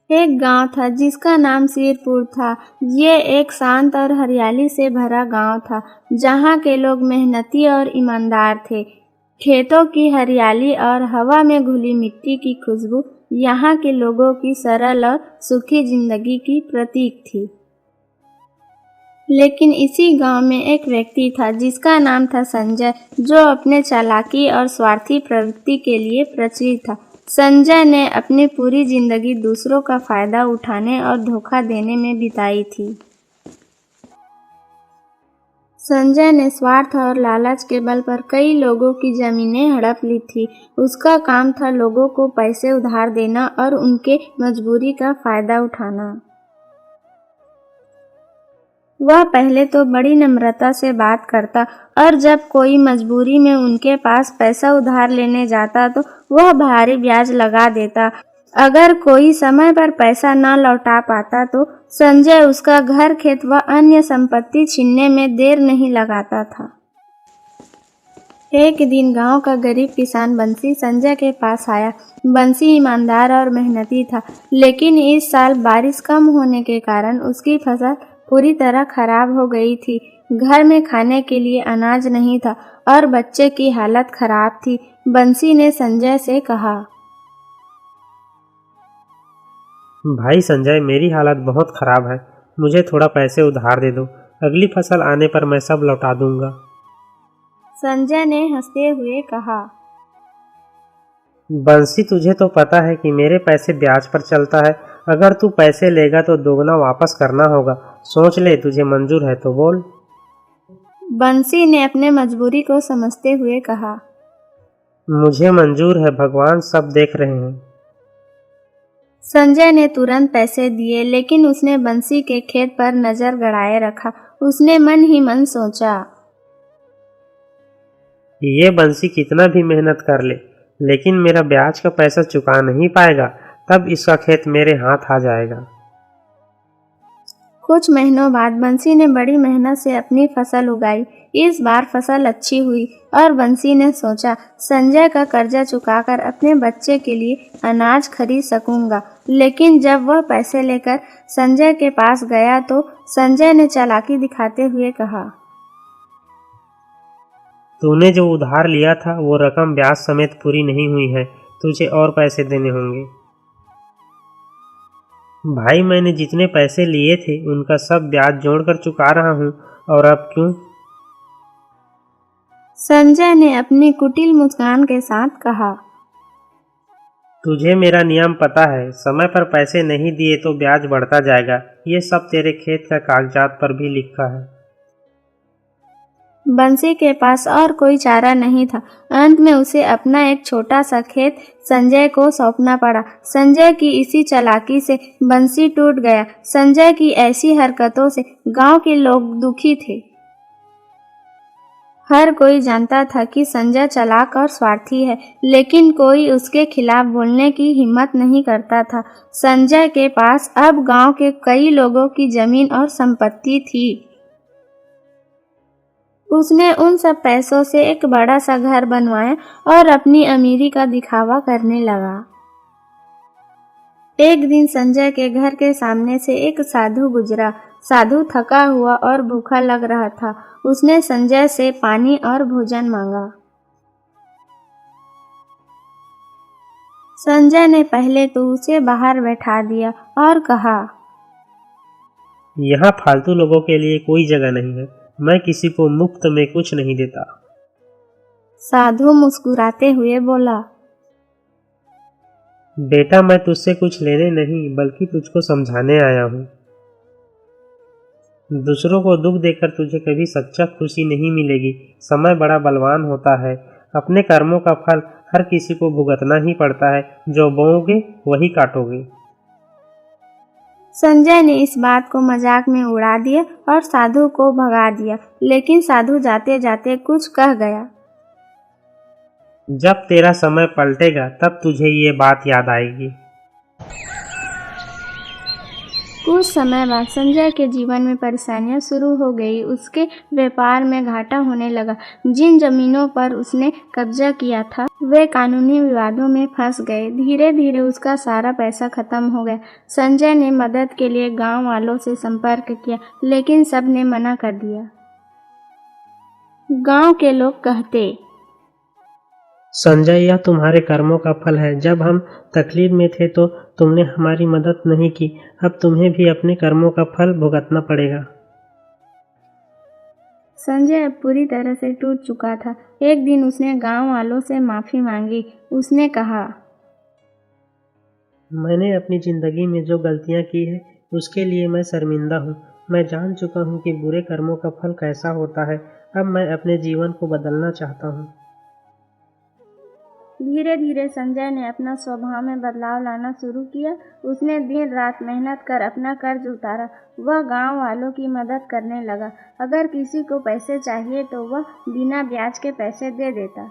एक गांव था जिसका नाम सिरपुर था। ये एक शांत और हरियाली से भरा गांव था, जहां के लोग मेहनती और ईमानदार थे। खेतों की हरियाली और हवा में घुली मिट्टी की खुशबू यहाँ के लोगों की सरल और सुखी जिंदगी की प्रतीक थी। लेकिन इसी गांव में एक व्यक्ति था जिसका नाम था संजय, जो अपने चालाकी और स्वार्थी प्रवृत्ति के लिए प्रचलित था। संजय ने अपनी पूरी जिंदगी दूसरों का फायदा उठाने और धोखा देने में बिताई थी। संजय ने स्वार्थ और लालच के बल पर कई लोगों की जमीनें हड़प ली थी। उसका काम था लोगों को पैसे उधार देना और उनके मजबूरी का फायदा उठाना। वह पहले तो बड़ी नम्रता से बात करता और जब कोई मजबूरी में उनके पास पैसा उधार लेने जाता तो वह भारी ब्याज लगा देता। अगर कोई समय पर पैसा न लौटा पाता तो संजय उसका घर, खेत व अन्य संपत्ति छीनने में देर नहीं लगाता था। एक दिन गांव का गरीब किसान बंसी संजय के पास आया। बंसी ईमानदार और मेहनती था, लेकिन इस साल बारिश कम होने के कारण उसकी फसल पूरी तरह खराब हो गई थी। घर में खाने के लिए अनाज नहीं था और बच्चे की हालत खराब थी। बंसी ने संजय से कहा, भाई संजय, मेरी हालत बहुत खराब है, मुझे थोड़ा पैसे उधार दे दो। अगली फसल आने पर मैं सब लौटा दूंगा। संजय ने हंसते हुए कहा, बंसी, तुझे तो पता है कि मेरे पैसे ब्याज पर चलता है। अगर तू पैसे लेगा तो दोगुना वापस करना होगा। सोच ले, तुझे मंजूर है तो बोल। बंसी ने अपने मजबूरी को समझते हुए कहा, मुझे मंजूर है, भगवान सब देख रहे हैं। संजय ने तुरंत पैसे दिए, लेकिन उसने बंसी के खेत पर नजर गड़ाए रखा। उसने मन ही मन सोचा, ये बंसी कितना भी मेहनत कर ले, लेकिन मेरा ब्याज का पैसा चुका नहीं पाएगा, तब इसका खेत मेरे हाथ आ जाएगा। कुछ महीनों बाद बंसी ने बड़ी मेहनत से अपनी फसल उगाई। इस बार फसल अच्छी हुई और बंसी ने सोचा, संजय का कर्जा चुकाकर अपने बच्चे के लिए अनाज खरीद सकूंगा। लेकिन जब वह पैसे लेकर संजय के पास गया तो संजय ने चालाकी दिखाते हुए कहा, तूने जो उधार लिया था वो रकम ब्याज समेत पूरी नहीं हुई है, तुझे और पैसे देने होंगे। भाई, मैंने जितने पैसे लिए थे उनका सब ब्याज जोड़कर चुका रहा हूँ, और अब क्यों? संजय ने अपनी कुटिल मुस्कान के साथ कहा, तुझे मेरा नियम पता है, समय पर पैसे नहीं दिए तो ब्याज बढ़ता जाएगा। ये सब तेरे खेत का कागजात पर भी लिखा है। बंसी के पास और कोई चारा नहीं था। अंत में उसे अपना एक छोटा सा खेत संजय को सौंपना पड़ा। संजय की इसी चालाकी से बंसी टूट गया। संजय की ऐसी हरकतों से गांव के लोग दुखी थे। हर कोई जानता था कि संजय चालाक और स्वार्थी है, लेकिन कोई उसके खिलाफ बोलने की हिम्मत नहीं करता था। संजय के पास अब गांव के कई लोगों की जमीन और संपत्ति थी। उसने उन सब पैसों से एक बड़ा सा घर बनवाया और अपनी अमीरी का दिखावा करने लगा। एक दिन संजय के घर के सामने से एक साधु गुजरा। साधु थका हुआ और भूखा लग रहा था। उसने संजय से पानी और भोजन मांगा। संजय ने पहले तो उसे बाहर बैठा दिया और कहा, यहाँ फालतू लोगों के लिए कोई जगह नहीं है। मैं किसी को मुफ्त में कुछ नहीं देता। साधु मुस्कुराते हुए बोला, बेटा, मैं तुझसे कुछ लेने नहीं बल्कि तुझको समझाने आया हूँ। दूसरों को दुख देकर तुझे कभी सच्चा खुशी नहीं मिलेगी। समय बड़ा बलवान होता है। अपने कर्मों का फल हर किसी को भुगतना ही पड़ता है। जो बोओगे वही काटोगे। संजय ने इस बात को मजाक में उड़ा दिया और साधु को भगा दिया। लेकिन साधु जाते जाते कुछ कह गया। जब तेरा समय पलटेगा तब तुझे ये बात याद आएगी। कुछ समय बाद संजय के जीवन में परेशानियां शुरू हो गई। उसके व्यापार में घाटा होने लगा। जिन जमीनों पर उसने कब्जा किया था वे कानूनी विवादों में फंस गए। धीरे धीरे उसका सारा पैसा खत्म हो गया। संजय ने मदद के लिए गांव वालों से संपर्क किया, लेकिन सब ने मना कर दिया। गांव के लोग कहते, संजय, यह तुम्हारे कर्मों का फल है। जब हम तकलीफ में थे तो तुमने हमारी मदद नहीं की। अब तुम्हें भी अपने कर्मों का फल भुगतना पड़ेगा। संजय अब पूरी तरह से टूट चुका था। एक दिन उसने गांव वालों से माफी मांगी। उसने कहा, मैंने अपनी जिंदगी में जो गलतियां की है उसके लिए मैं शर्मिंदा हूँ। मैं जान चुका हूँ कि बुरे कर्मों का फल कैसा होता है। अब मैं अपने जीवन को बदलना चाहता हूँ। धीरे धीरे संजय ने अपना स्वभाव में बदलाव लाना शुरू किया। उसने दिन रात मेहनत कर अपना कर्ज उतारा। वह गांव वालों की मदद करने लगा। अगर किसी को पैसे चाहिए तो वह बिना ब्याज के पैसे दे देता।